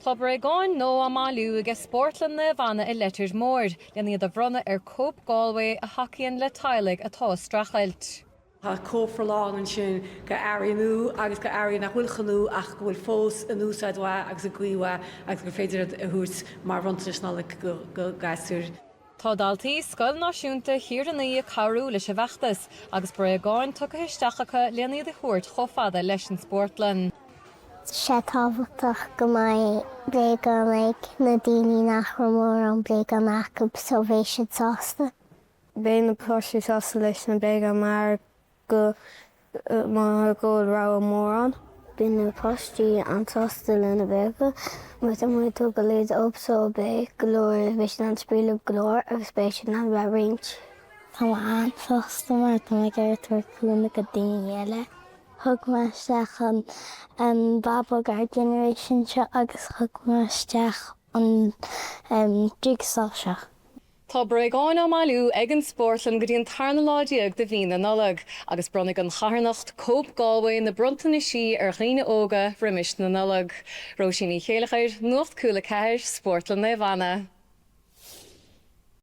Tá Bréagáin nó mBailiú agus sportlan na bhana I letir mór, le iad a bhronna cóp Galway a hacíonn le tailig atá strachailt. Tá cófralán an sin go airíú agus go airí nach bhfuilchanú ach go bhfuil fós an úsáidhá agus a gcuomhá agus gur féidir a thuús mar runtasnála go gasúr. Tá daltaí Scoil Náisiúnta Chiardaní a carú leis a bheachtas agus Bréagáin tu isteachacha le iad a thuairt chomh leis an sportlan. sé tábhachtach go mbeidh Bréagáin na daoine nach mór an Bréagáin go so bhí siad sásta. Bé na próisí sásta leis na Bréagáin mar go rá mór an. Bí na próistí an sásta le na Bréagáin, mu am tú go léad opsó bé golóir bhís an spríomh golóir agus bé sin an bheith rint. Tá an sásta mar tá gur tuaircúna go daoine eile. Thug meisteach an Baba Gar Generation seo agus thug meisteach an jigsaw seo. Tá Bréagáin ó mBailiú ag an sportlan go dtíon tarna láideag de bhína nolag, agus brunnig an charnacht cóp Galway na bruntan na sí ar chlíne óga rimis na nolag. Róisíní chéalachair Nuacht Cúla4, sportlan na bhana.